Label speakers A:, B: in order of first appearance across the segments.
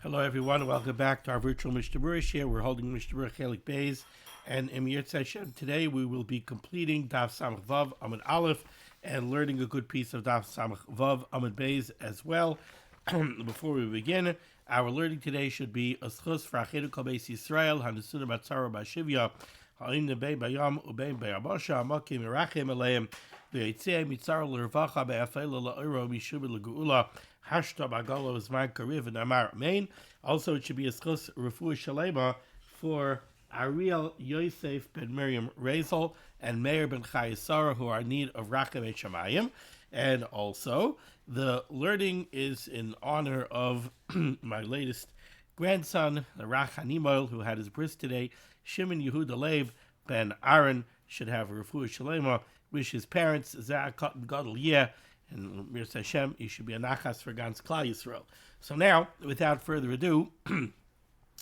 A: Hello, everyone. Welcome back to our virtual Mishnah Berurah share. We're holding Mishnah Berurah Chelik Beis, and in Yirtzeh Hashem today we will be completing Daf Samach Vav Amud Aleph and learning a good piece of Daf Samach Vav Amud Beis as well. Before we begin, our learning today should be Aschus for Achedu Kol Beis Yisrael Hanusuna Batzara Bashivya Ha'im Nebei Bayam Ubei Bayabasha Amakim Irachem Aleim V'Yitzei Mitzar L'Rvacha Be'Afela La'Iro Mishub L'Geula Hashta Bagalo Zman Kariv and Amar Main. Also, it should be a schus refuah shalema for Ariel Yosef ben Miriam Rezel and Meir ben Chayesara, who are in need of Rachem et Shamayim. And also, the learning is in honor of my latest grandson, the Rach Hanimoil, who had his bris today. Shimon Yehuda Lev ben Aaron should have a refuah shalema. Wish his parents Za'akat and Gadol Yeh. And Mirza Hashem, he should be a nachas for Gans Klal Yisrael. So now, without further ado,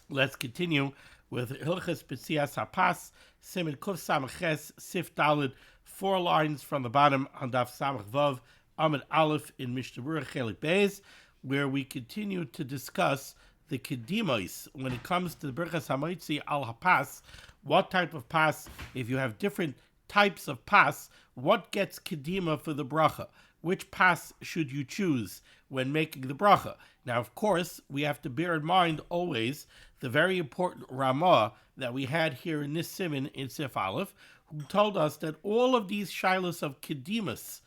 A: let's continue with Hilchas B'tzias HaPas, Siman Kuf Samach Ches, Sif Dalid, 4 lines from the bottom on Daf Samach Vav, Amud Aleph in Mishnah Berurah Chelik Beis, where we continue to discuss the Kedimos when it comes to the Birchas HaMotzi al HaPas. What type of pas, if you have different types of pas, what gets Kedima for the bracha? Which pas should you choose when making the bracha? Now, of course, we have to bear in mind always the very important Ramah that we had here in this Siman in Sif Aleph, who told us that all of these shilas of Kedimus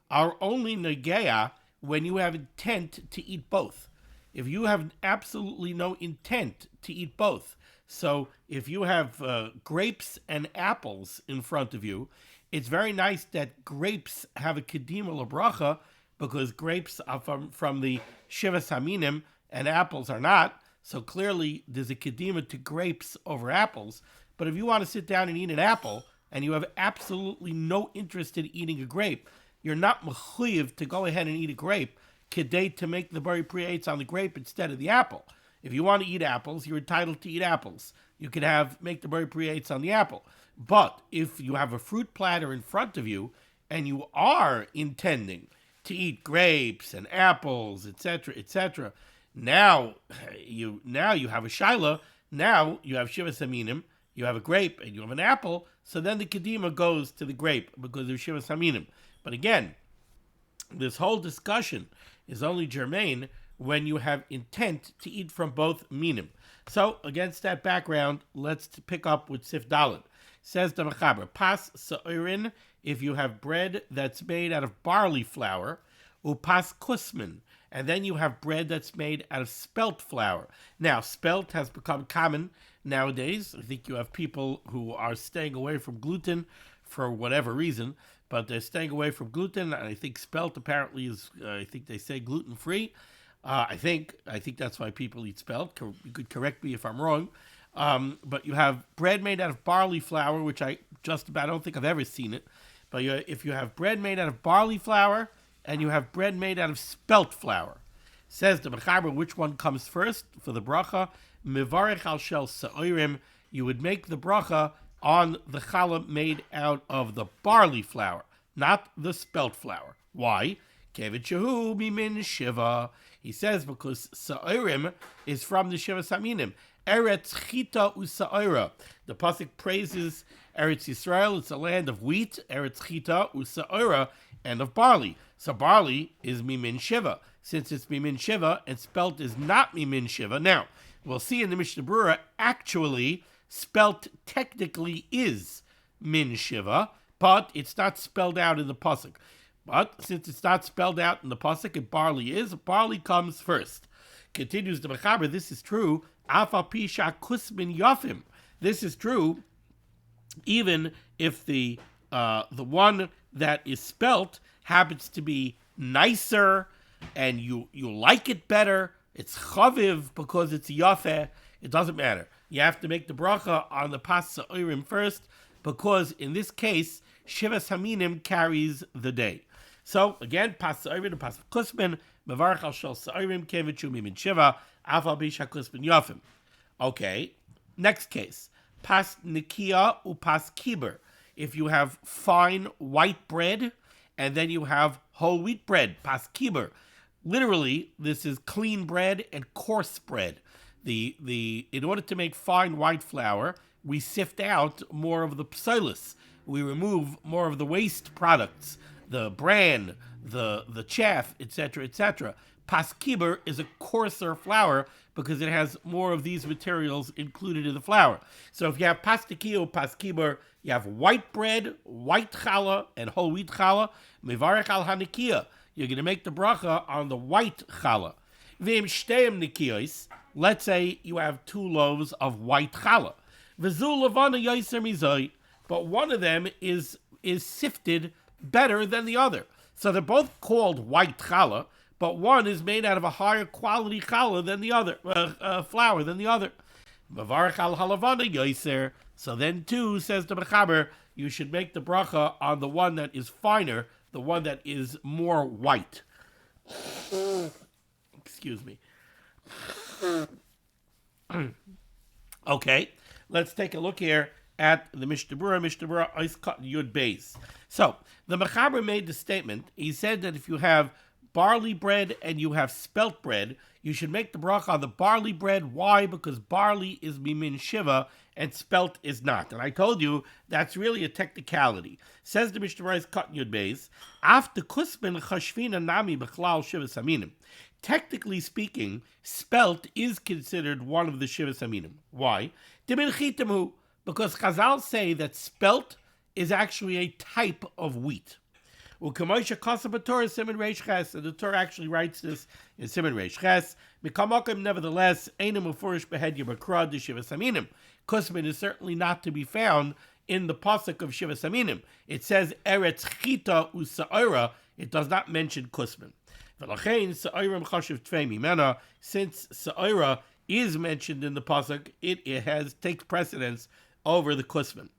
A: are only negeah when you have intent to eat both. If you have absolutely no intent to eat both, so if you have grapes and apples in front of you, it's very nice that grapes have a kedima l'bracha because grapes are from the Shivas Haminim and apples are not. So clearly there's a kedima to grapes over apples. But if you want to sit down and eat an apple and you have absolutely no interest in eating a grape, you're not mechuyev to go ahead and eat a grape kedei to make the bari priyates on the grape instead of the apple. If you want to eat apples, you're entitled to eat apples. You can make the bari priyates on the apple. But if you have a fruit platter in front of you and you are intending to eat grapes and apples, etc., now you have a shaila. Now you have shivas haminim, you have a grape and you have an apple. So then the kedima goes to the grape because of shivas haminim. But again, this whole discussion is only germane when you have intent to eat from both minim. So against that background, let's pick up with Sif Daled. Says the Mechaber, pas sa'irin, if you have bread that's made out of barley flour, upas kusman, and then you have bread that's made out of spelt flour. Now, spelt has become common nowadays. I think you have people who are staying away from gluten for whatever reason, but they're staying away from gluten, and I think spelt apparently is, I think they say gluten-free. I think that's why people eat spelt. You could correct me if I'm wrong. But you have bread made out of barley flour, which I don't think I've ever seen it. But if you have bread made out of barley flour and you have bread made out of spelt flour, says the Mechaber, which one comes first for the bracha? Mivarech al shel sa'irim, you would make the bracha on the challah made out of the barley flour, not the spelt flour. Why? Kevet shehu mimin shiva. He says because sa'irim is from the Shivas Haminim. Eretz chita usa'ira. The pasuk praises Eretz Yisrael. It's a land of wheat. Eretz chita usa'ira, and of barley. So barley is mimin shiva. Since it's mimin shiva and spelt is not mimin shiva. Now we'll see in the Mishnah Berurah. Actually, spelt technically is min shiva, but it's not spelled out in the pasuk. But since it's not spelled out in the pasuk, and barley is, barley comes first. Continues the Mechaber, this is true. Afa pisha kusmin yafim. This is true, even if the one that is spelt happens to be nicer, and you like it better. It's chaviv because it's yafeh. It doesn't matter. You have to make the bracha on the pas sa'irim first, because in this case, shivas haminim carries the day. So again, pas sa'irim and pas kusmin, mevarach al shel sa'irim kevet shumi min shiva, afal bisha kusmin yafim. Okay, next case, pas nikia u pas kiber. If you have fine white bread and then you have whole wheat bread, pas kiber. Literally, this is clean bread and coarse bread. In order to make fine white flour, we sift out more of the psilus. We remove more of the waste products, the bran, the chaff, etc., etc. Paskiber is a coarser flour because it has more of these materials included in the flour. So if you have pastikio, paskiber, you have white bread, white challah, and whole wheat challah. Mevarech al hanikia. You're going to make the bracha on the white challah. V'im shteim nikiyos. Let's say you have 2 loaves of white challah. V'zu levana yoser mizoi. But one of them is sifted better than the other. So they're both called white challah, but one is made out of a higher quality challah than the other, flour than the other. Mavarech al halavana yoser. So then too, says the Mechaber, you should make the bracha on the one that is finer, the one that is more white. Excuse me. Okay, let's take a look here at the Mishnah Berurah Ois Kat Yud Beis. So the Mechaber made the statement. He said that if you have barley bread and you have spelt bread, you should make the bracha on the barley bread. Why? Because barley is mimin shiva and spelt is not. And I told you that's really a technicality. Says the Mishnah Berurah Kat Yud Beis, after kusmin chashvina nami b'chlal shiva saminim. Technically speaking, spelt is considered one of the shiva saminim. Why? Because Chazal say that spelt is actually a type of wheat. And the Torah actually writes this in Siman Reish Ches. Nevertheless, kusmin is certainly not to be found in the pasuk of Shiva Saminim. It says Eretz Chita Usa'ira. It does not mention kusmin. Since Sa'ira is mentioned in the pasuk, it takes precedence over the kusmin.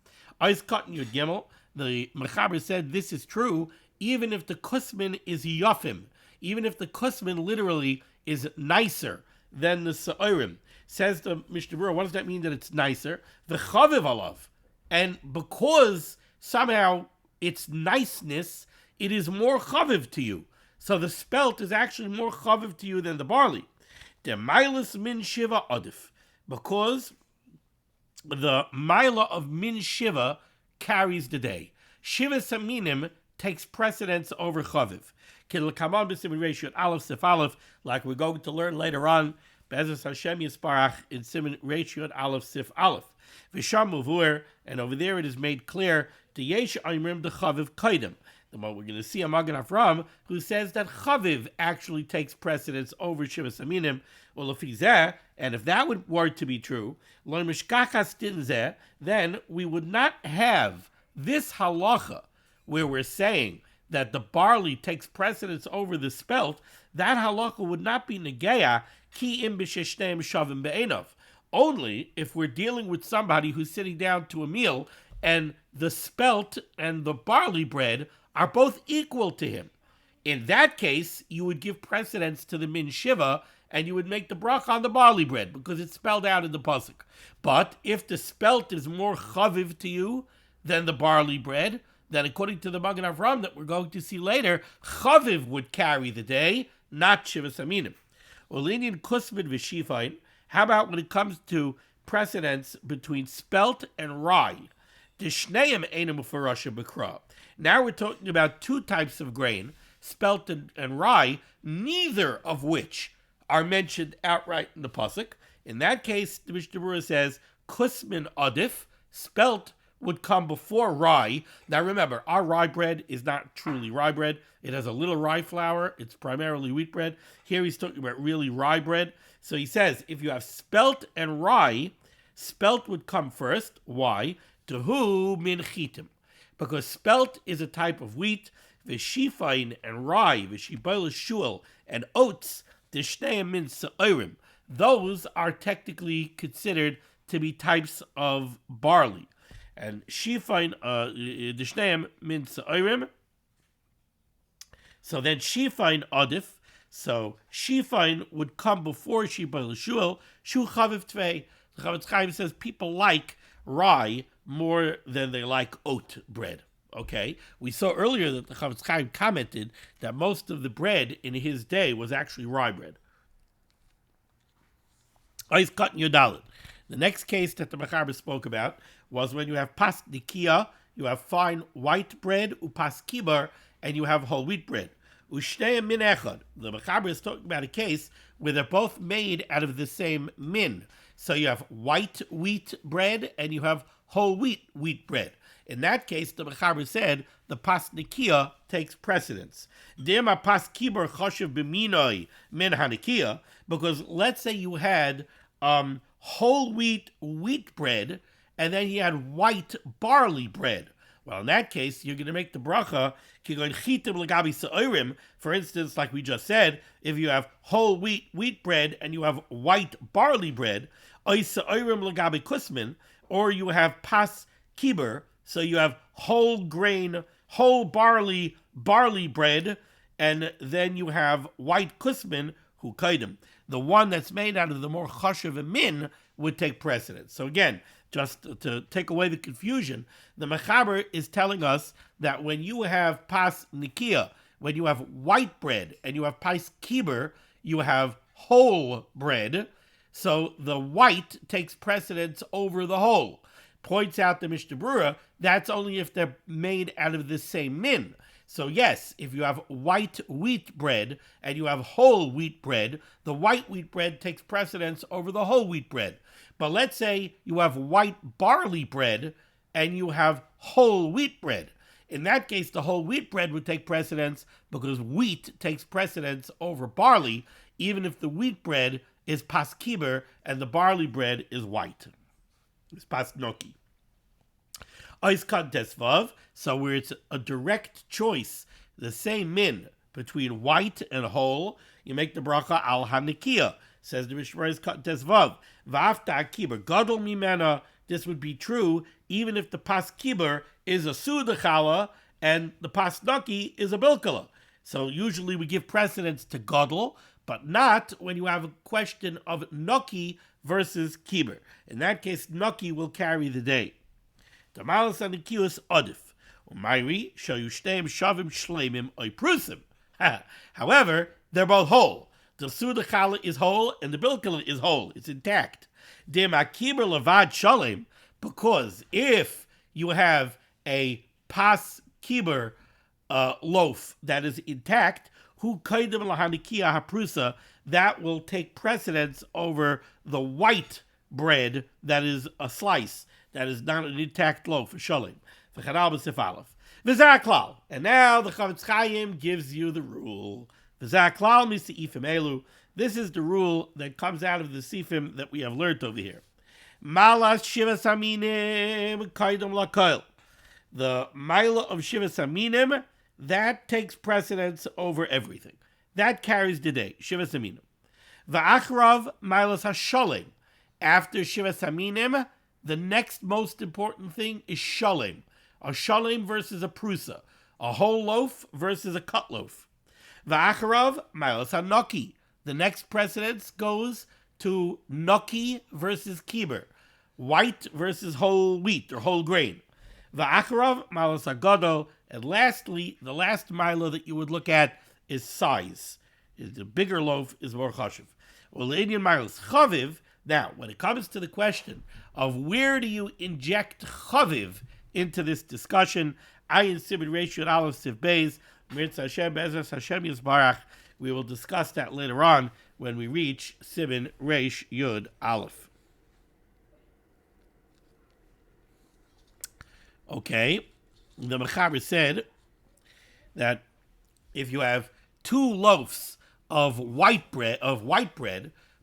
A: Ois Kat Yud Gimel, the Mechaber said this is true even if the kusmin is yafim, even if the kusmin literally is nicer than the sa'irim. Says the Mishnah Berurah, what does that mean that it's nicer? The chaviv alav. And because somehow its niceness, it is more chaviv to you. So the spelt is actually more chaviv to you than the barley. The milas min shiva adif. Because the mila of min shiva carries the day. Shiva saminim takes precedence over chaviv. Like we're going to learn later on, Be'ezus Hashem Yisparach in Siman Reish Aleph Sif Aleph. V'sham muvur, and over there it is made clear the yesh aimrim the chaviv kaidem. The moment we're going to see a Magen Avram who says that chaviv actually takes precedence over shiva saminim. Well, if he's there, and if that were to be true, lo mishkachas din zeh, then we would not have this halacha where we're saying that the barley takes precedence over the spelt. That halacha would not be negeya ki im b'sheshneim shavim be'enov. Only if we're dealing with somebody who's sitting down to a meal and the spelt and the barley bread are both equal to him. In that case, you would give precedence to the min shiva and you would make the bracha on the barley bread because it's spelled out in the pasuk. But if the spelt is more chaviv to you than the barley bread, then according to the Magen Avram that we're going to see later, chaviv would carry the day, not shiva saminim. Olinian kusmin v'shifain. How about when it comes to precedence between spelt and rye? Dishneim einam ufarasha b'kra. Now we're talking about 2 types of grain, spelt and rye, neither of which are mentioned outright in the pasuk. In that case, the Mishnah Berurah says kusmin adif, spelt would come before rye. Now remember, our rye bread is not truly rye bread. It has a little rye flour. It's primarily wheat bread. Here he's talking about really rye bread. So he says, if you have spelt and rye, spelt would come first. Why? Tehu min chitim. Because spelt is a type of wheat. V'shifain and rye, v'shibol shul and oats, d'shneim min sa'irim. Those are technically considered to be types of barley. And shifain, d'shneim min sa'irim. So then shifain adif. So shifain would come before shibol shul. Shu chaviv tvei. The Chavetz Chaim says people like rye more than they like oat bread. Okay, we saw earlier that the Chavetz Chaim commented that most of the bread in his day was actually rye bread. He's cutting your dalit. The next case that the Mechaber spoke about was when you have pas nikia, you have fine white bread, upas kibar, and you have whole wheat bread. Ushtei min echad. The Mechaber is talking about a case where they're both made out of the same min. So you have white wheat bread and you have whole wheat bread. In that case, the Mechaber said the pas nikia takes precedence. Dema pas kibar choshev b'minoi min hanikia, because let's say you had whole wheat bread and then you had white barley bread. Well, in that case, you're going to make the bracha kigon chitim legabi se'orim. For instance, like we just said, if you have whole wheat bread and you have white barley bread, oy se'orim legabi kusmin, or you have pas kiber, so you have whole grain, whole barley bread, and then you have white kusmin hu kaidim. The one that's made out of the more chashuv min would take precedence. So again, just to take away the confusion, the Mechaber is telling us that when you have pas nikia, when you have white bread, and you have pas kiber, you have whole bread. So the white takes precedence over the whole. Points out the Mishnah Berurah, that's only if they're made out of the same min. So yes, if you have white wheat bread and you have whole wheat bread, the white wheat bread takes precedence over the whole wheat bread. But let's say you have white barley bread and you have whole wheat bread. In that case, the whole wheat bread would take precedence because wheat takes precedence over barley, even if the wheat bread is pas kiber and the barley bread is white. It's pas noki. So where it's a direct choice, the same min between white and whole, you make the bracha al hanikia. Says the Mishnah Berurah, v'afta kiber gadol mimena. This would be true even if the pas kiber is a sudachala and the pas naki is a bilkala. So usually we give precedence to gadol, but not when you have a question of naki versus kiber. In that case, naki will carry the day. Tamalas anikius odif. Umayri shoyushtem shavim shleimim oiprusim. However, they're both whole. The sudachala is whole and the bilkala is whole. It's intact. Demakiber levad shalem, because if you have a pas kiber loaf that is intact, hu kaidem lahanikia haprusa, that will take precedence over the white bread that is a slice, that is not an intact loaf, shalem. V'chadal b'sif aleph. V'zaklal. And now the Chavetz Chaim gives you the rule. V'zaklal misi'ifim elu. This is the rule that comes out of the sifim that we have learned over here. Malas shivas aminim kaidem lakoil. The mila of shivas aminim, that takes precedence over everything. That carries the day. Shivas aminim. V'achrav milas hasholem. After shivas aminim, the next most important thing is shalem. A shalem versus a prusa. A whole loaf versus a cut loaf. V'acharav milas hanaki. The next precedence goes to naki versus kiber. White versus whole wheat or whole grain. V'acharav milas hagado. And lastly, the last mila that you would look at is size. The bigger loaf is more chashuv. Well, Indian milas chaviv. Now, when it comes to the question of where do you inject chaviv into this discussion, Ayin Siman Reish Yud Aleph Siv Beis, Mirtz Hashem Bezras Hashem Yisbarach, we will discuss that later on when we reach Siman Reish Yud Aleph. Okay, the Mechaber said that if you have two loaves of white bread,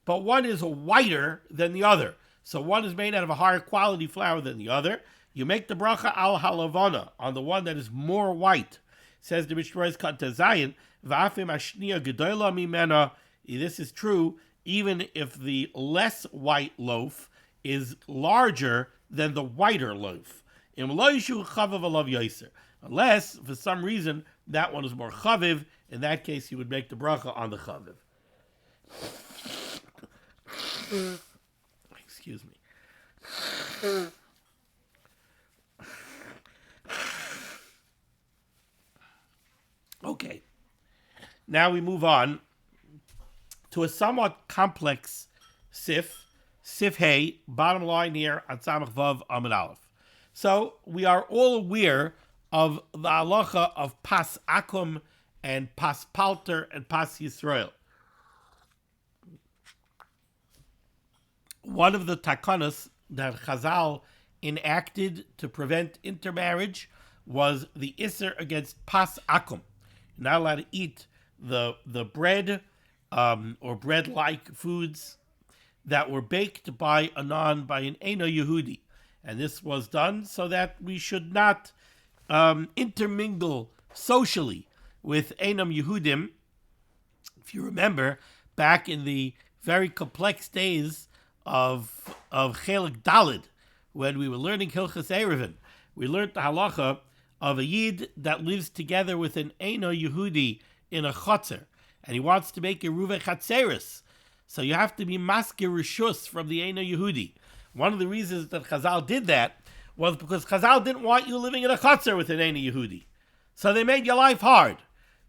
A: but one is whiter than the other, so one is made out of a higher quality flour than the other, you make the bracha al halavana on the one that is more white. Says the Mishnah Berurah, v'afim ashniya gedola mimena. This is true even if the less white loaf is larger than the whiter loaf. Unless, for some reason, that one is more chaviv. In that case, you would make the bracha on the chaviv. Excuse me. Now we move on to a somewhat complex sif hey, bottom line here on Samach Vav Amud Aleph. So we are all aware of the halacha of pas akum and pas palter and pas Yisrael. One of the takanas that Chazal enacted to prevent intermarriage was the isser against pas akum. You're not allowed to eat the bread or bread-like foods that were baked by an Eino Yehudi. And this was done so that we should not intermingle socially with Einam Yehudim. If you remember, back in the very complex days of Chelik Dalid, when we were learning Hilchas Erevin, we learned the halacha of a Yid that lives together with an Eino Yehudi in a chotzer, and he wants to make a Ruve Chatzeris. So you have to be masker rishus from the Eino Yehudi. One of the reasons that Chazal did that was because Chazal didn't want you living in a chotzer with an Eino Yehudi. So they made your life hard.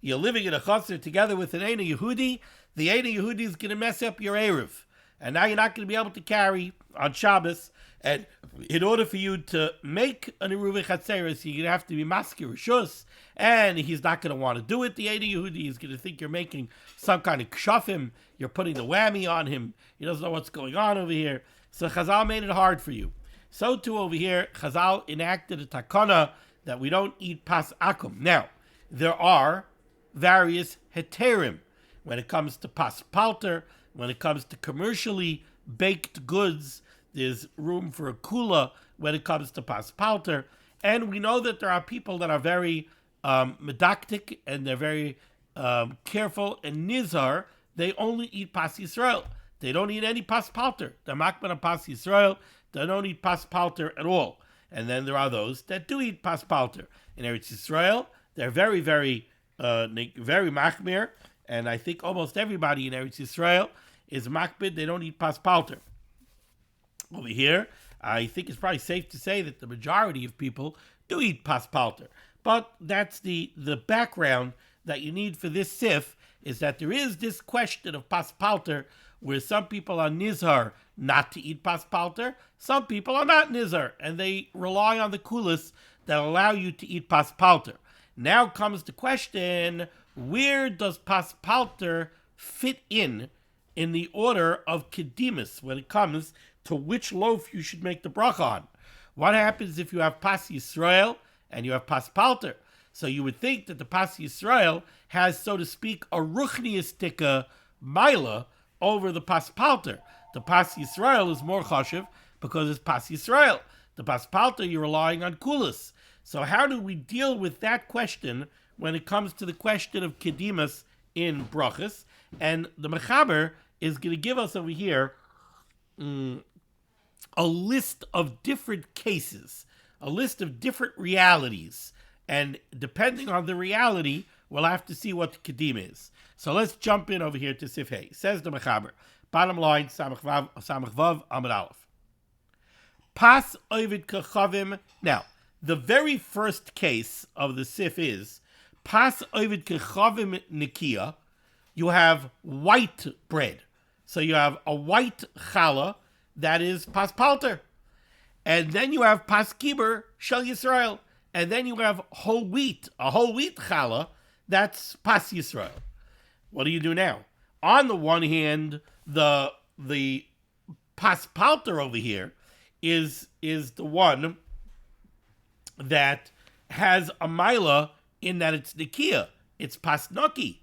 A: You're living in a chotzer together with an Eino Yehudi. The Eino Yehudi is going to mess up your Erev. And now you're not going to be able to carry on Shabbos. And in order for you to make an Eruv Chatzeris, you're going to have to be masker rishus. And he's not going to want to do it. The Eino Yehudi is going to think you're making some kind of kshafim. You're putting the whammy on him. He doesn't know what's going on over here. So Chazal made it hard for you. So too over here, Chazal enacted a takana that we don't eat pas akum. Now, there are various heterim when it comes to pas palter, when it comes to commercially baked goods. There's room for a kula when it comes to pas palter. And we know that there are people that are very medactic and they're very careful and nizar. They only eat pas Yisrael. They don't eat any pas palter. They're makban on pas Yisrael. They don't eat pas palter at all. And then there are those that do eat pas palter. In Eretz Yisrael, they're very, very machmir. And I think almost everybody in Eretz Yisrael is makbid. They don't eat pas palter. Over here, I think it's probably safe to say that the majority of people do eat pas palter. But that's the background that you need for this sif, is that there is this question of pas palter, where some people are nizar not to eat pas palter, some people are not nizar, and they rely on the kulas that allow you to eat pas palter. Now comes the question, where does pas palter fit in the order of kedimus when it comes to which loaf you should make the bracha on? What happens if you have pas Yisrael and you have pas palter? So you would think that the pas Yisrael has, so to speak, a ruchniistika maila over the pas palter. The pas Yisrael is more chashiv because it's pas Yisrael. The pas palter, you're relying on kulas. So how do we deal with that question when it comes to the question of kedimas in brachas? And the mechaber is going to give us over here a list of different cases, a list of different realities. And depending on the reality, we'll have to see what the kedim is. So let's jump in over here to Sif Hey. Says the Mechaber. Bottom line, Samach Vav Amud Aleph. Pas ovid kechavim. Now, the very first case of the Sif is Pas ovid kechavim nikia. You have white bread. So you have a white challah that is pas palter. And then you have pas kiber shel Yisrael. And then you have whole wheat, a whole wheat challah that's pas Yisrael. What do you do now? On the one hand, the pas palter over here is the one that has a mila in that it's nikia, it's pas noki.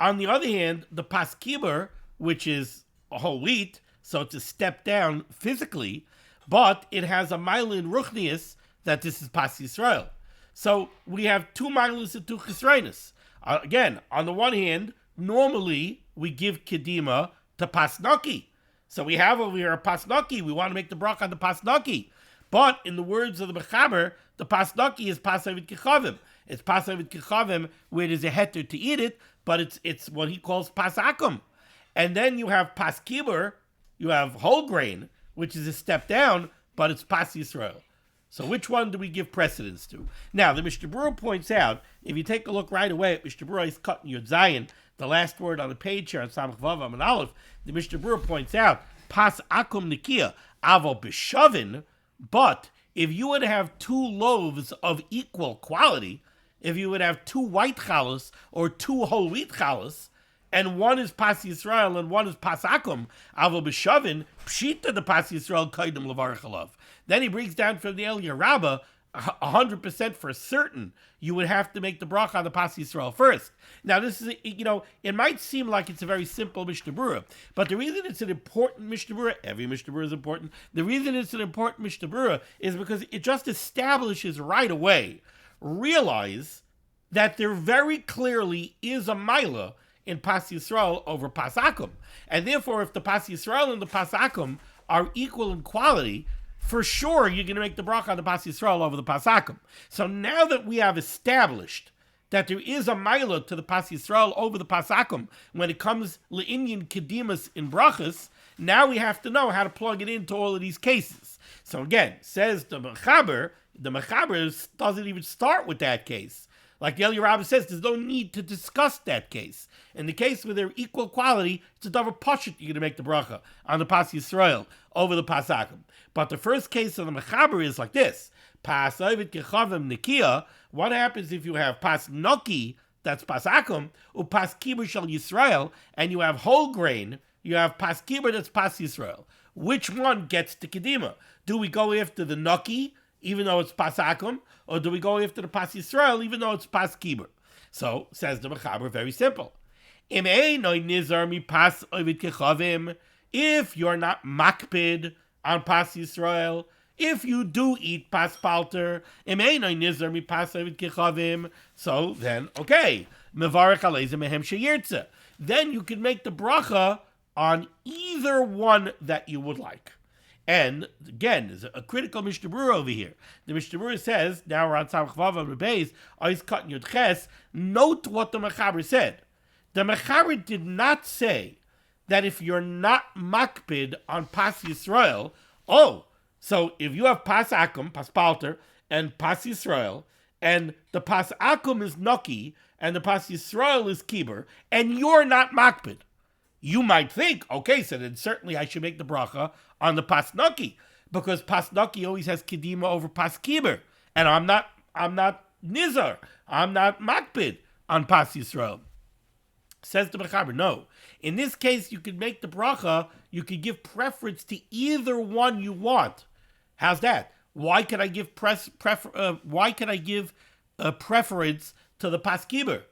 A: On the other hand, the pas kiber, which is a whole wheat, so it's a step down physically, but it has a mila in ruchnius that this is pas Yisrael. So we have two milas and two chisreinis. Again, on the one hand, normally we give kedima to pasnaki. So we have over here a pasnaki. We want to make the bracha on the pasnaki. But in the words of the Mechaber, the pasnaki is pasavid kechavim. It's pasavid kechavim where there's a heter to eat it, but it's what he calls pasakum. And then you have pas kiber, you have whole grain, which is a step down, but it's pas Yisrael. So which one do we give precedence to? Now, the Mishnah Berurah points out, if you take a look right away at Mishnah Berurah, he's cutting Yud Zayin, the last word on the page here on Samach Vav Amud Aleph, the Mishnah Berurah points out, pas akum nikia, avo b'shavin, but if you would have 2 loaves of equal quality, if you would have 2 white challah or 2 whole wheat challah, and one is pas Yisrael and one is pas akum, avo b'shavin, pshita the pas Yisrael kaidem levarach alav. Then he brings down from the Eliyah Rabbah, 100% for certain, you would have to make the bracha on the pas Yisrael first. Now, this is, it might seem like it's a very simple Mishnah Berurah, but the reason it's an important Mishnah Berurah, every Mishnah Berurah is important, the reason it's an important Mishnah Berurah is because it just establishes right away, realize that there very clearly is a milah in pas Yisrael over pas akum. And therefore, if the pas Yisrael and the pas akum are equal in quality, for sure, you're going to make the bracha on the pas Yisrael over the pas akum. So now that we have established that there is a milah to the pas Yisrael over the pas akum when it comes le'inyan kedimas in brachas, now we have to know how to plug it into all of these cases. So again, says the Mechaber doesn't even start with that case. Like the Eliyah Rabbah says, there's no need to discuss that case. In the case where they're equal quality, it's a davar pashut you're going to make the bracha on the pas Yisrael over the pas akum. But the first case of the Mechaber is like this. Pas ovid kechavim nikia. What happens if you have pas noki, that's pas akum, or pas kiber shel Yisrael, and you have whole grain, you have pas kiber, that's pas Yisrael. Which one gets the kedima? Do we go after the noki, even though it's pas akum, or do we go after the pas Yisrael, even though it's pas kiber? So, says the Mechaber, very simple. Im einoi nizar mi pas ovid kechavim. If you're not makpid on pas Yisrael, if you do eat pas palter, so then, okay, then you can make the bracha on either one that you would like. And again, there's a critical Mishnah Berurah over here. The Mishnah Berurah says, now we're on Samach Vav Amud Beis, Ois Kat Yud Ches, note what the Mechaber said. The Mechaber did not say that if you're not makpid on pas Yisrael, so if you have pas akum, pas palter, and pas Yisrael, and the pas akum is noki, and the pas Yisrael is kiber, and you're not makpid, you might think, okay, so then certainly I should make the bracha on the pas noki, because pas noki always has kedima over pas kiber, and I'm not nizar, I'm not makpid on pas Yisrael. Says the Mechaber, no. In this case, you could make the bracha, you could give preference to either one you want. How's that? Why can I give preference to the pas kiber?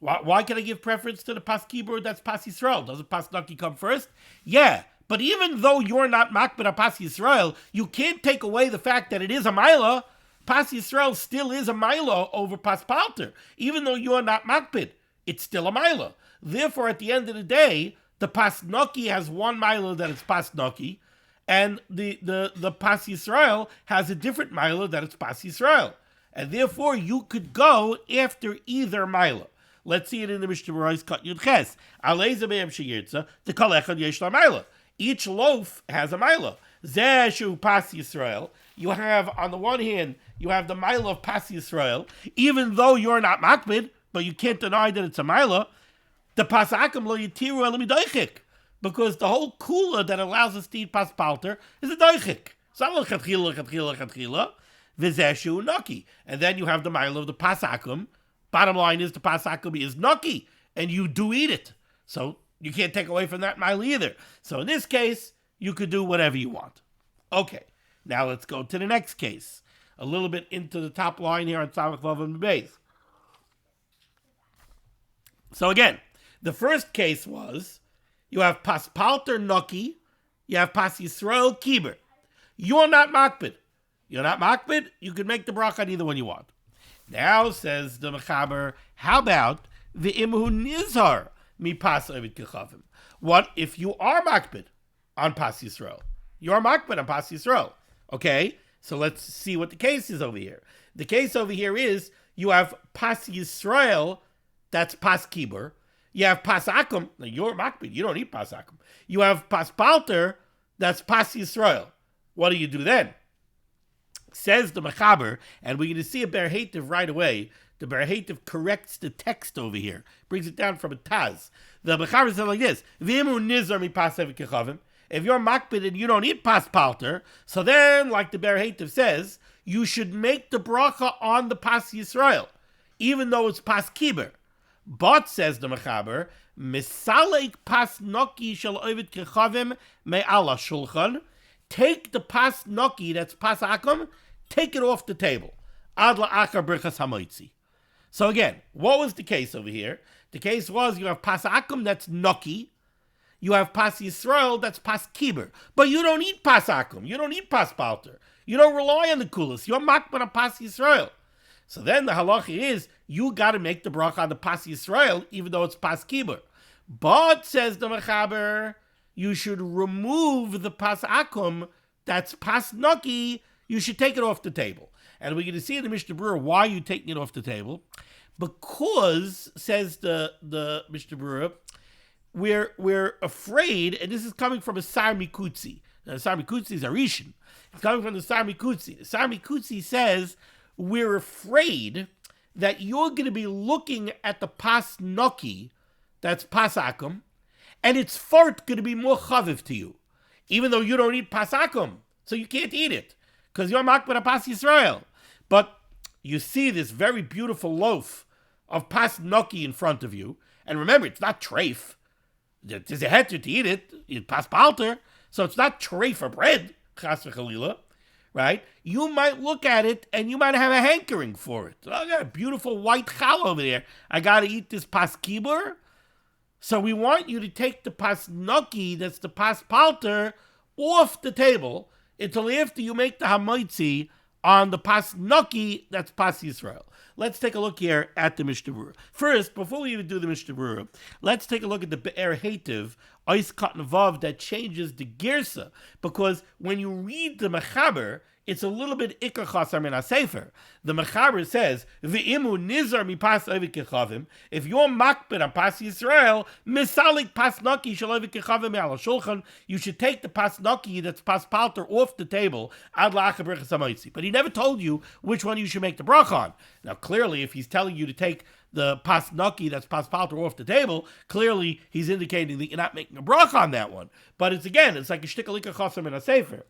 A: Why can I give preference to the pas kiber that's pas Yisrael? Doesn't pas naki come first? Yeah, but even though you're not makbid on pas Yisrael, you can't take away the fact that it is a milah. Pas Yisrael still is a milah over pas palter, even though you're not makbid. It's still a milah. Therefore, at the end of the day, the pas noki has one milah that it's pas noki, and the pas Yisrael has a different milah that it's pas Yisrael. And therefore, you could go after either milah. Let's see it in the Mishnah Berurah Kat Yud Ches. Alei zemeim sheyirtza, the kol echad yesh la milah. Each loaf has a milah. Zeh shu pas Yisrael. You have, on the one hand, you have the milah of pas Yisrael, even though you're not makbid, but you can't deny that it's a milah. The pas akum lo yitiru el midoichik, because the whole kula that allows us to eat pas palter is a doichik. So chatchila, v'zeshu naki, and then you have the milah of the pas akum. Bottom line is the pas akum is naki, and you do eat it, so you can't take away from that milah either. So in this case, you could do whatever you want. Okay, now let's go to the next case. A little bit into the top line here on Samach Vav Amud Beis. So again, the first case was, you have pas palter noki, you have pas Yisrael kiber. You're not makbid. You're not makbid, you can make the bracha on either one you want. Now, says the Mechaber, how about the imhu nizar mi pas ovid kechavim? What if you are makbid on pas Yisrael? You are makbid on pas Yisrael. Okay, so let's see what the case is over here. The case over here is, you have pas Yisrael, that's pas kiber. You have pas akum, now you're makbid, you don't eat pas akum. You have pas palter, that's pas Yisrael. What do you do then? Says the Mechaber, and we're going to see a ber hativ right away. The Berurah corrects the text over here, brings it down from a Taz. The Mechaber says like this: V'imu nizar mi pas eved kechavim. If you're makbid and you don't eat pas palter, so then, like the Berurah says, you should make the bracha on the pas Yisrael, even though it's pas kiber. But, says the Mechaber, misalek pas noki shel eved kechavim me'ala shulchan. Take the pas noki, that's pas akum, take it off the table. Ad la'achar Birchas HaMotzi. So again, what was the case over here? The case was you have pas akum, that's noki. You have pas Yisrael, that's pas kiber. But you don't eat pas akum. You don't eat pas palter. You don't rely on the kulas. You're makban on pas Yisrael. So then the halacha is, you got to make the bracha on the pas Yisrael, even though it's pas kiber. But, says the Mechaber, you should remove the pas akum, that's pas noki. You should take it off the table. And we're going to see in the Mishnah Berurah why you're taking it off the table. Because, says the Mishnah Berurah, we're afraid, and this is coming from a Sar Mikutzi. Now, the Sar Mikutzi is a Rishon. It's coming from the Sar Mikutzi. The Sar Mikutzi says, we're afraid that you're going to be looking at the pas noki, that's pas akum, and its fart going to be more chaviv to you, even though you don't eat pas akum, so you can't eat it, because you're makbid a pas Yisrael. But you see this very beautiful loaf of pas noki in front of you, and remember, it's not treif. There's a heter to eat it, it's pas palter, so it's not treif or bread, chas v'chalila, right? You might look at it, and you might have a hankering for it. Oh, I got a beautiful white challah over there. I got to eat this pas kibur. So we want you to take the pas noki, that's the pas palter, off the table until after you make the hamotzi on the pas noki, that's pas Yisrael. Let's take a look here at the Mishnah Berurah. First, before we even do the Mishnah Berurah, let's take a look at the Berurah Ois Katan Vav that changes the Girsa, because when you read the Mechaber, it's a little bit ikar chasar min hasefer. The Mechaber says, "V'imu nizar mi pas eved kechavim." If you're makbid on pas Yisrael, misalik pas naki shel eved kechavim al shulchan, you should take the pas naki, that's pas palter, off the table ad la'achar Birchas HaMotzi. But he never told you which one you should make the bracha on. Now, clearly, if he's telling you to take the pas naki, that's pas palter, off the table, clearly he's indicating that you're not making a bracha on that one. But it's like a shtikal ikar chasar min hasefer.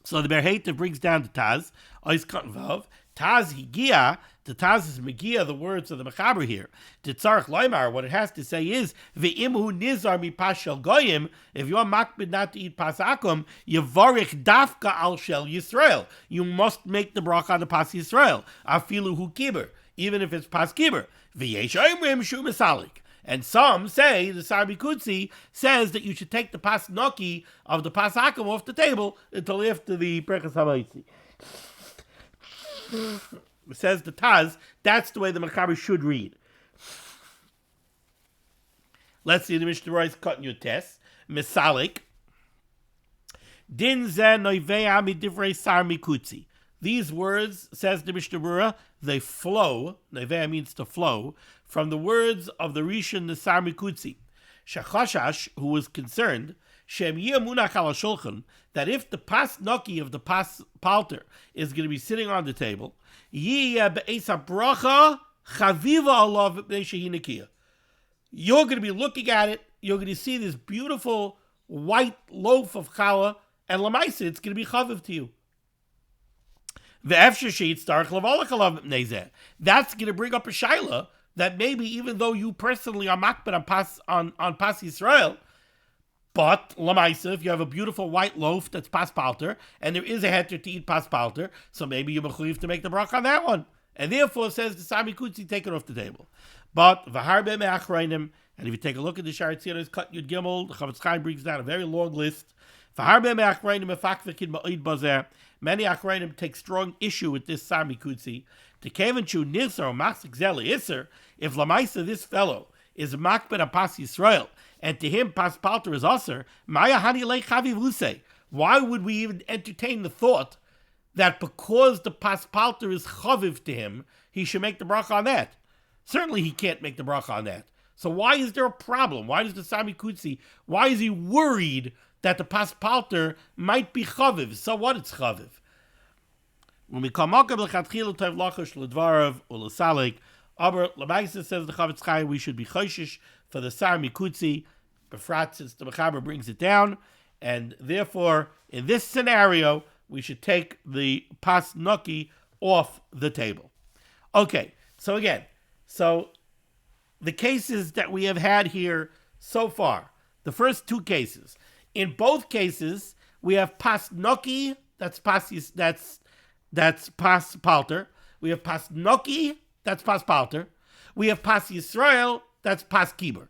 A: So the Berurah brings down the Taz, Ois Katan Vav, Taz Higia, the Taz is Megia, the words of the Mechaber here. The Tzarech Loimar, what it has to say is, Ve'imhu nizar mi pas shel goyim, if you're makbid not to eat pas akum, yevarich dafka al shel Yisrael. You must make the bracha on the pas Yisrael. Afilu hu kiber, even if it's pas kiber. V'yesh oimrim shu misalik. And some say, the Sar Mikutzi says that you should take the pas noki of the pas akum off the table until after the Birchas HaMotzi. Says the Taz, that's the way the Mechaber should read. Let's see the Mishnah Berurah is cutting your test. Misalik. Din ze noivea midivrei Sar Mikutzi. These words, says the Mishnah Berurah, they flow, noivea means to flow, from the words of the Rishon the Sar Mikutzi. Shachashash, who was concerned, Shem munach al shulchan, that if the pas noki of the pas palter is going to be sitting on the table, yiyeh be'esa bracha chaviva alav b'nei shehi nekiya. You're going to be looking at it, you're going to see this beautiful white loaf of challah, and lamaisa, it's going to be chaviv to you. That's going to bring up a shaila that maybe even though you personally are makbid on pas Yisrael, but lamaisa, if you have a beautiful white loaf that's pas palter, and there is a heter to eat pas palter, so maybe you're mechuyev to make the bracha on that one. And therefore, says the Sar Mikutzi, take it off the table. But v'harbe me'achrayim, and if you take a look at the Sha'ar Tzion's Cut Yud Gimel, the Chavetz Chaim brings down a very long list. V'harbe me'achrayim mefakvekin ma'id bazer. Many achrayim take strong issue with this Sar Mikutzi. To Kevin Chu Nirser or Machzik Zeli Isser, if Lamaisa, this fellow, is makbid on pas Yisrael, and to him pas palter is usher, Maya Hani Lei Chaviv Lusei. Why would we even entertain the thought that because the pas palter is chaviv to him, he should make the bracha on that? Certainly he can't make the bracha on that. So why is there a problem? Why does the Sar Mikutzi, why is he worried that the pas palter might be chaviv? So what, it's chaviv. When we come up with lechatchila tov lachosh ledvarav or lesalik, aber lemaisa says the Chavetz Chaim we should be choshish for the sar mikutzi, befrat since the Mechaber brings it down, and therefore in this scenario we should take the pas noki off the table. Okay, so again, the cases that we have had here so far, the first two cases, in both cases we have pas noki, that's pas palter. We have pas noki, that's pas palter. We have pas Yisrael, that's pas kiber.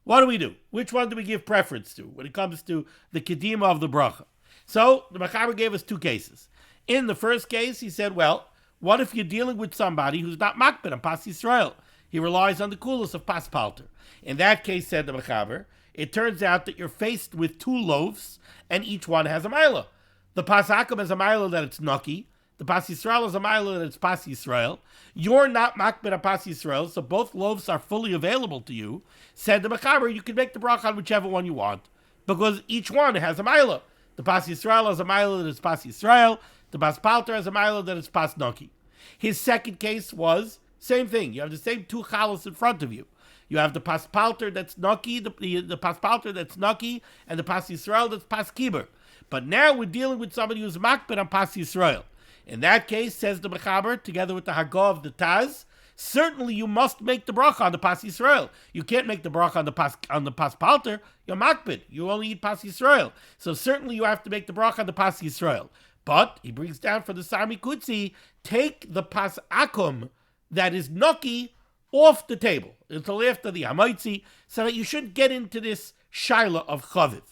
A: What do? Which one do we give preference to when it comes to the kedima of the bracha? So the Mechaber gave us two cases. In the first case, he said, well, what if you're dealing with somebody who's not makbid on pas Yisrael? He relies on the kulos of pas palter. In that case, said the Mechaber, it turns out that you're faced with two loaves, and each one has a mila. The pas akum has a mila that it's nuki. The pas Yisrael is a mila that it's pas Yisrael. You're not makbid on pas Yisrael, so both loaves are fully available to you. Said the Mechaber, you can make the bracha on whichever one you want, because each one has a mila. The pas Yisrael has a mila that is pas Yisrael. The pas palter has a mila that is pas nuki. His second case was same thing. You have the same two chalos in front of you. You have the pas palter that's nuki, the pas palter that's nuki, and the pas Yisrael that's pas kiber. But now we're dealing with somebody who's makbid on pas Yisrael. In that case, says the Mechaber, together with the Hagah of the Taz, certainly you must make the bracha on the pas Yisrael. You can't make the bracha on the pas palter. You're makbid. You only eat pas Yisrael. So certainly you have to make the bracha on the pas Yisrael. But he brings down for the Sami Kutzi, take the pas akum that is nuki off the table until after the HaMotzi, so that you should get into this shaila of chaviv.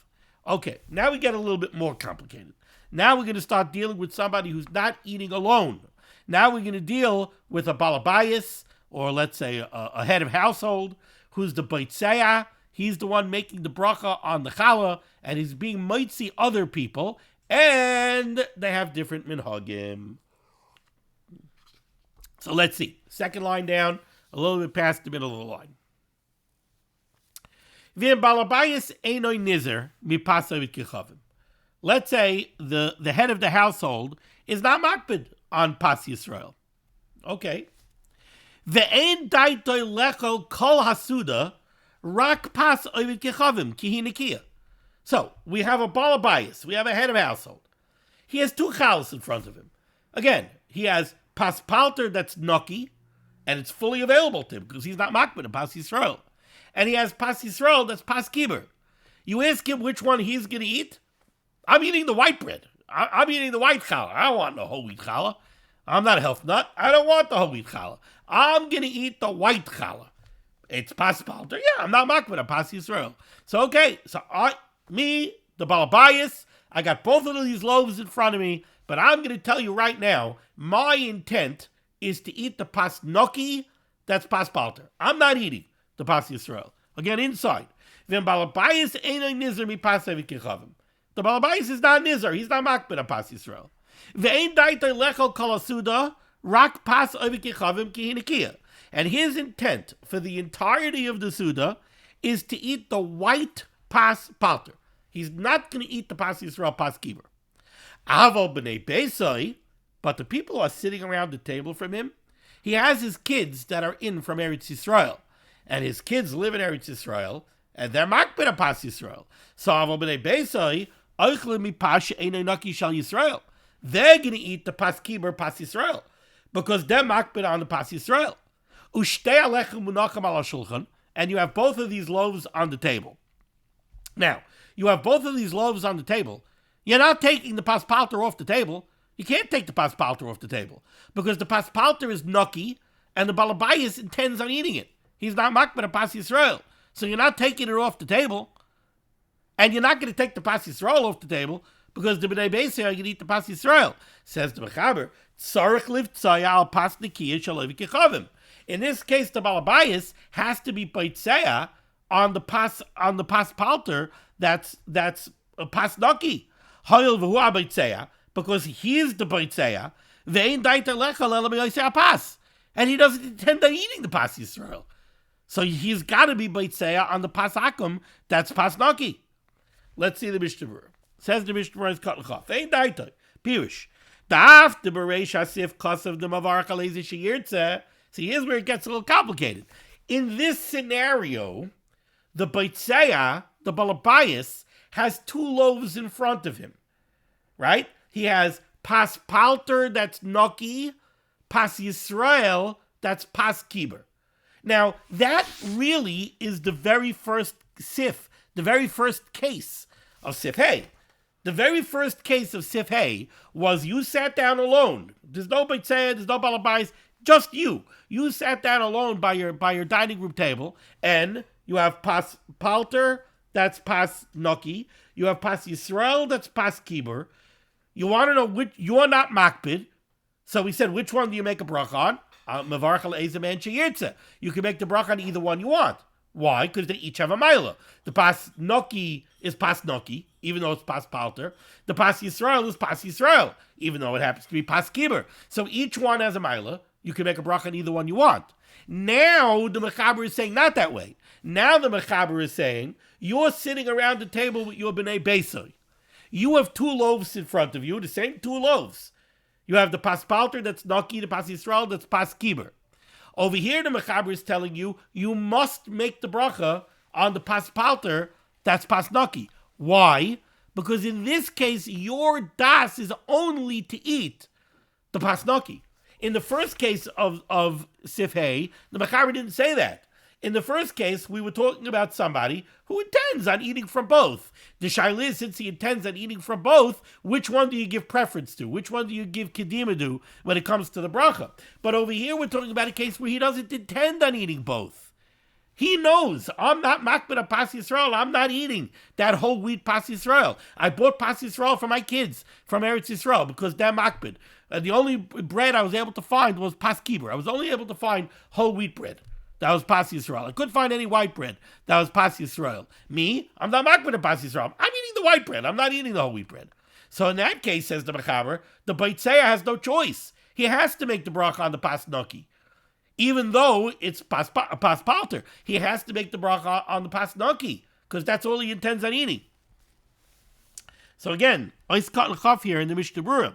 A: Okay, now we get a little bit more complicated. Now we're going to start dealing with somebody who's not eating alone. Now we're going to deal with a balabayas, or let's say a head of household, who's the boitzeya. He's the one making the bracha on the challah, and he's being moitzi other people, and they have different minhagim. So let's see. Second line down, a little bit past the middle of the line. V'im balabayas einoi nizer mipasa v'kichavim. Let's say the head of the household is not makbid on pas Yisrael. Okay. Ve'en daitoi lechol kol hasuda rak pas ovid kechavim ki hi nekiya. So, we have a balabayas, we have a head of household. He has two chalos in front of him. Again, he has pas palter that's nuki, and it's fully available to him because he's not makbid on pas Yisrael. And he has pas Yisrael that's pas kiber. You ask him which one he's going to eat. I'm eating the white bread. I'm eating the white challah. I don't want no whole wheat challah. I'm not a health nut. I don't want the whole wheat challah. I'm going to eat the white challah. It's pas palter. Yeah, I'm not makbid on pas Yisrael. So, okay. So, the balabayas, I got both of these loaves in front of me, but I'm going to tell you right now, my intent is to eat the pas noki, that's pas palter. I'm not eating the pas Yisrael. Again, inside. Then balabayas einoi nizer mi pas v'kichavim. The balabayas is not nizar. He's not makbid on pas Yisrael. Ve'ein daitoi lechol kol hasuda rak pas v'kichavim ki hi nekiya. And his intent for the entirety of the suda is to eat the white pas palter. He's not going to eat the pas Yisrael pas kiber. Avol b'nei beisai, but the people are sitting around the table from him. He has his kids that are in from Eretz Yisrael, and his kids live in Eretz Yisrael, and they're makbid on pas Yisrael. So avol b'nei beisai oichle mi pas she'einoi naki shal Yisrael. They're going to eat the pas kiber pas Yisrael because they're makbid on the pas Yisrael. Ushtei alechem munacham ala shulchan, and you have both of these loaves on the table. Now, you have both of these loaves on the table. You're not taking the pas palter off the table. You can't take the pas palter off the table because the pas palter is nuki, and the balabayas intends on eating it. He's not makbid on pas Yisrael, so you're not taking it off the table, and you're not going to take the pas Yisrael off the table because the b'nei beisai are going to eat the pas Yisrael. Says the Mechaber, tzarich liv tzaya al pas nekiya shalovi kechavim. In this case, the balabayas has to be boitzeya on the pas palter that's a pas naki. Hoyel v'hu aboitzeya, because he is the boitzeya. Ve'ein daita lechol ela b'yoisei pas, and he doesn't intend on eating the pas Yisrael. So he's got to be boitzeya on the pas akum that's pas naki. Let's see the Mishnah Berurah. Says the Mishnah Berurah is cut l'chaf. Ve'ein daita pirush Daf the Bereish Asif Kosav the Mavar Chalezi Sheyirtze. See, here's where it gets a little complicated. In this scenario, the Beitzeya, the Balabayas, has 2 loaves in front of him, right? He has Pas Palter, that's Noki, Pas Yisrael, that's Pas Kiber. Now, that really is the very first Sif, the very first case of Sif Hey. The very first case of Sif Hey was you sat down alone. There's no Beitzeya, there's no Balabais, just you. You sat down alone by your dining room table, and you have Pas Palter, that's Pas Noki. You have Pas Yisrael, that's Pas Kiber. You want to know which, you're not Makbid. So we said, which one do you make a bracha on? Mavarchal Ezaman Sheyirtze. You can make the bracha on either one you want. Why? Because they each have a milah. The Pas Noki is Pas Noki, even though it's Pas Palter. The Pas Yisrael is Pas Yisrael, even though it happens to be Pas Kiber. So each one has a milah. You can make a bracha on either one you want. Now the Mechaber is saying not that way. Now the Mechaber is saying, you're sitting around the table with your B'nai Beisai. You have 2 loaves in front of you, the same 2 loaves. You have the Pas Palter, that's Noki, the Pas Yisrael, that's Pas Kiber. Over here, the Mechaber is telling you, you must make the bracha on the Pas Palter, that's Pas Noki. Why? Because in this case, your das is only to eat the Pas Noki. In the first case of Sif Hey, the Mechaber didn't say that. In the first case, we were talking about somebody who intends on eating from both. The shaila is, since he intends on eating from both, which one do you give preference to? Which one do you give kedima to when it comes to the bracha? But over here, we're talking about a case where he doesn't intend on eating both. He knows, I'm not makbid of Pas Yisrael. I'm not eating that whole wheat Pas Yisrael. I bought Pas Yisrael for my kids from Eretz Yisrael because they're makbid. The only bread I was able to find was Pas Kiber. I was only able to find whole wheat bread. That was Pas Yisrael. I couldn't find any white bread. That was Pas Yisrael. Me, I'm not makbid of Pas Yisrael. I'm eating the white bread. I'm not eating the whole wheat bread. So in that case, says the Mechaber, the Beitzeya has no choice. He has to make the bracha on the Pas Noki. Even though it's Pas Palter, he has to make the bracha on the Pas Noki, because that's all he intends on eating. So again, Ois Kat L'Chaf here in the Mishnah Berurah.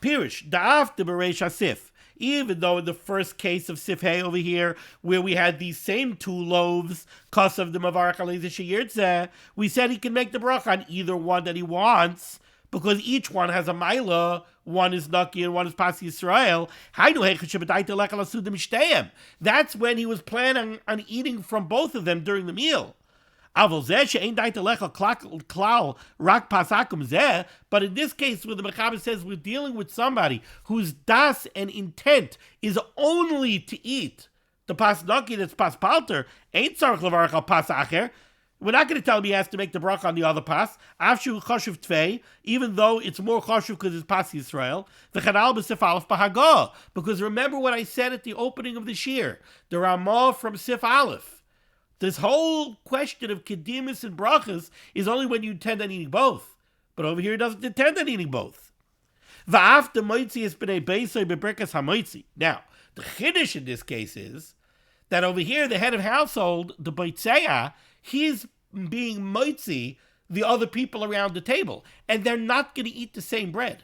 A: Pirish, Da'af de Bereish Asif. Even though in the first case of Sif Hey over here, where we had these same 2 loaves, Kosav the Mavar Chalezi Sheyirtze, we said he can make the bracha on either one that he wants, because each one has a milah. One is Naki and one is Pas Yisrael. That's when he was planning on eating from both of them during the meal. But in this case, where the Mechaber says we're dealing with somebody whose das and intent is only to eat the Pas Naki, that's Pas Palter, ain't tzarich levarach al Pas Acher. We're not going to tell him he has to make the bracha on the other pas, afshu chashuv tvei, even though it's more chashuv because it's Pas Yisrael. V'chadal b'sif aleph b'hagah, because remember what I said at the opening of the shir, the Ramah from Sif Aleph. This whole question of kedimus and brachas is only when you intend on eating both. But over here, he doesn't intend on eating both. V'af the moitzi is b'nei beisai b'Birchas HaMotzi. Now, the chiddush in this case is that over here, the head of household, the Beitzeya, he's being moitzi the other people around the table. And they're not going to eat the same bread.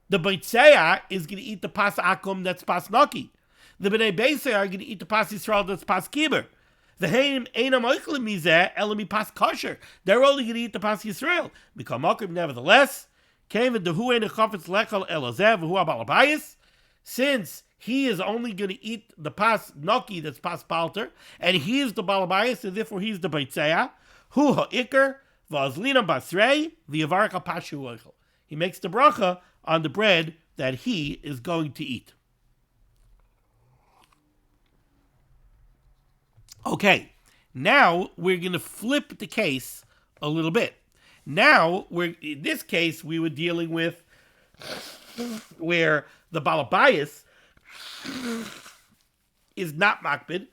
A: The Beitzeya is going to eat the Pas Akum, that's Pas Naki. The B'nai Beisai are going to eat the Pas Yisrael, that's Pas Kiber. The Haim Einam Oichlim Mizeh Elami Pas Kosher. They're only going to eat the Pas Yisrael. Mikol Mokim, nevertheless, came in the Hu Ein Chafetz Lechal Elazev Hu Abalabayis. Since he is only going to eat the Pas Noki, that's Pas Palter, and he is the Balabayis, and therefore he's the Beitzeya. Hu Ha'ikr V'azlinam Basrei V'yavarach Pashu Oichel. He makes the bracha on the bread that he is going to eat. Okay, now we're going to flip the case a little bit. Now, in this case, we were dealing with where the Balabayas is not makbid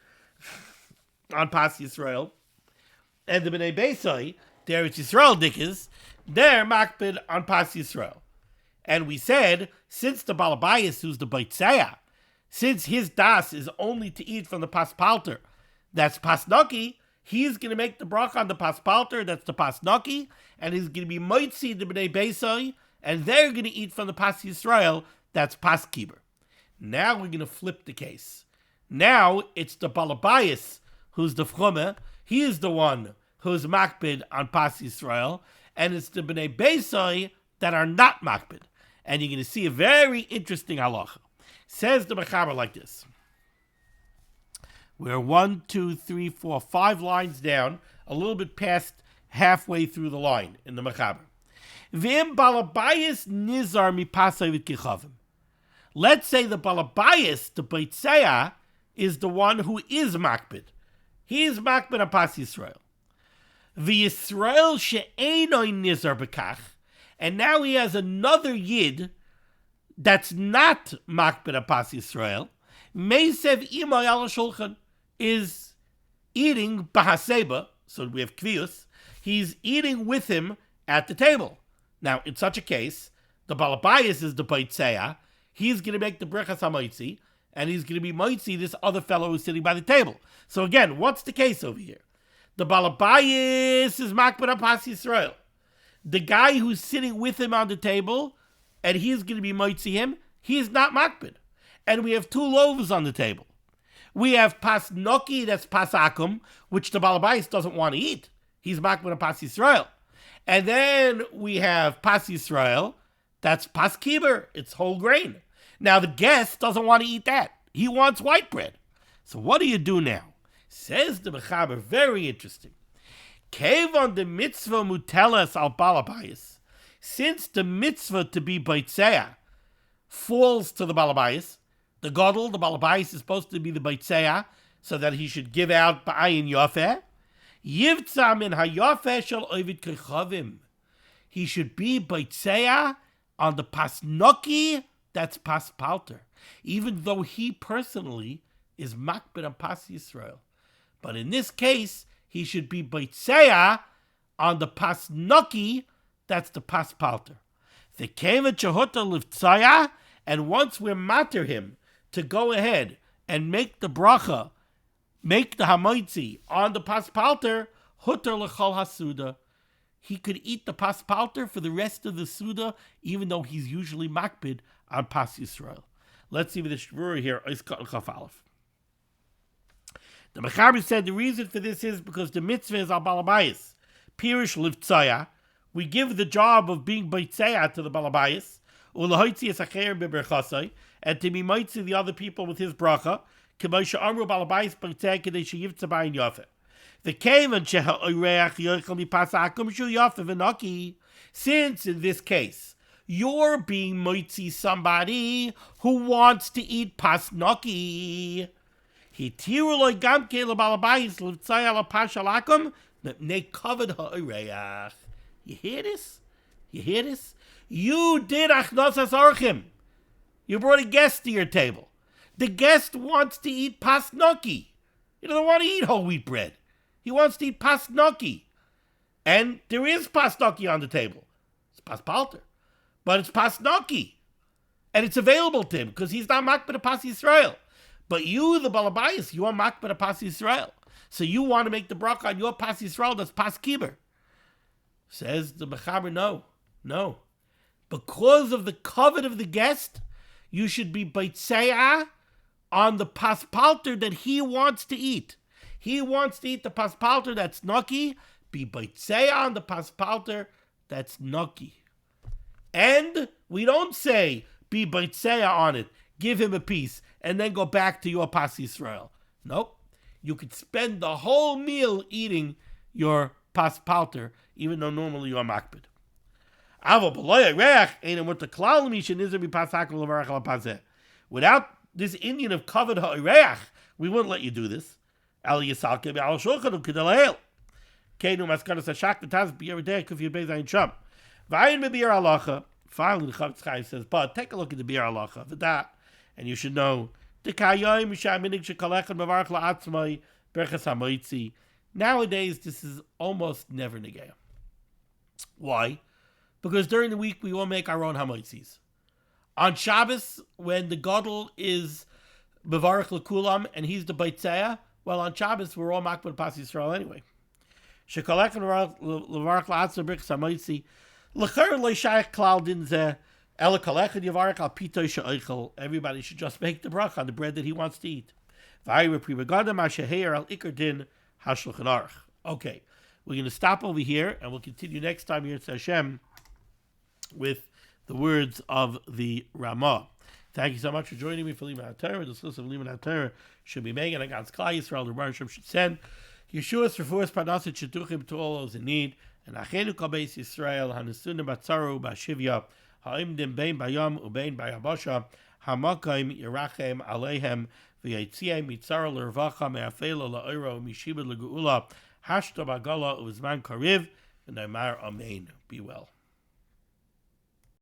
A: on Pas Yisrael, and the B'nai Beisai, there is Yisrael Dikkas, they're makbid on Pas Yisrael. And we said, since the Balabayas, who's the Beitzeya, since his das is only to eat from the Pas Palter, that's Pas Naki, he's going to make the bracha on the Pas Palter, that's the Pas Naki, and he's going to be moitzi the B'nai Beisai, and they're going to eat from the Pas Yisrael, that's Pas Kiber. Now we're going to flip the case. Now it's the Balabayas who's the Fchume. He is the one who's makbid on Pas Yisrael, and it's the Bnei Beisai that are not makbid. And you're going to see a very interesting halacha. Says the Mechaber like this. We're 1, 2, 3, 4, 5 lines down, a little bit past halfway through the line in the Mechaber. V'im balabayis nizar mipasay v'kichavim. Let's say the balabayis, the Beitzeah, is the one who is makbid. He is makbid on Pas Yisrael. V'Yisrael she'enoi nizar b'kach. And now he has another yid that's not makbid on Pas Yisrael. Meisev imay al shulchan, is eating bahaseba, so we have kvius, he's eating with him at the table. Now, in such a case, the balabayas is the Beitzeah, he's going to make the Birchas HaMotzi, and he's going to be Motzi, this other fellow who's sitting by the table. So again, what's the case over here? The balabayas is makbid on Pas Yisrael. The guy who's sitting with him on the table, and he's going to be Motzi him, he is not makbid. And we have 2 loaves on the table. We have Pas Noki, that's Pas Akum, which the Balabais doesn't want to eat. He's makbid on Pas Yisrael. And then we have Pas Yisrael, that's Pas Kiber, it's whole grain. Now the guest doesn't want to eat that. He wants white bread. So what do you do now? Says the Mechaber, very interesting. Kevon the mitzvah mutelas al Balabais. Since the mitzvah to be Beitzeah falls to the Balabais, the Gadol, the Balabais, is supposed to be the Beitzeah, so that he should give out Ba'ayin Yafeh. Yivtza min hayafeh shel ovid kechavim. He should be Beitzeah on the Pas Noki, that's Pas Palter, even though he personally is makbid on Pas Yisrael. But in this case, he should be Beitzeah on the Pas Noki, that's the Pas Palter. The Keva Chahota Livtzaya, and once we're matter him to go ahead and make the bracha, make the hamotzi on the Pas Palter, Hutter L'chol HaSuda. He could eat the Pas Palter for the rest of the Suda, even though he's usually makbid on Pas Yisrael. Let's see with the Shvura here, Oiskot Chaf Aleph. The Mechaber said the reason for this is because the mitzvah is al Balabayas. Pirish Livtzaya. We give the job of being Beitzeah to the Balabayas, and to be Moitzi the other people with his bracha. The Kavan since in this case you're being Moitzi somebody who wants to eat Pas Noki. He tiruloi gamke le Balabayas livtzaya la pashalakum ne covered ha'oreach. You hear this? You hear this? You did achnosas orchim. You brought a guest to your table. The guest wants to eat Pas Noki. He doesn't want to eat whole wheat bread. He wants to eat Pas Noki. And there is Pas Noki on the table. It's Pas Palter. But it's Pas Noki. And it's available to him because he's not makbid Pas Yisrael. But you, the Balabayas, you are makbid Pas Yisrael. So you want to make the bracha on your Pas Yisrael, that's Pas Kiber. Says the Mechaber, no. Because of the covet of the guest, you should be Beitzeah on the Pas Palter that he wants to eat. He wants to eat the Pas Palter that's Noki, be Beitzeah on the Pas Palter that's Noki. And we don't say, be Beitzeah on it, give him a piece, and then go back to your Pas Yisrael. Nope. You could spend the whole meal eating your Pas Palter, even though normally you are makbid. Without this Indian of covered ha'irech, we wouldn't let you do this. Finally, the Chavetz Chaim says, but take a look at the Bir Halacha for that, and you should know nowadays this is almost never negaya. Why? Because during the week we all make our own hamotzis. On Shabbos, when the Gadol is Mevarach L'Kulam and he's the Beitzeah, well, on Shabbos we're all makbid Pas Yisrael anyway. Shekolech Mevarach L'Atzma Birchas HaMotzi Everybody should just make the bracha on the bread that he wants to eat. Okay, we're going to stop over here, and we'll continue next time here at Hashem with the words of the Ramah. Thank you so much for joining me for limud HaTorah. The source of limud HaTorah should be Megan against Klal Yisrael. The Baruch should send Yeshua's refuahs parnassas shidduchim to all those in need. And Achenu Kol Beis Yisrael Hanasunim Batzaru Bashivya Ha'imdim Bein Bayam Ubein Bayabasha Hamakayim Yerachem Aleihem V'Yitziim Mitzara L'Rvacha Me'afela La'Oiro Mishibad L'Geula Hashta Bagala Uzman Kariv V'Naimar Amen. Be well.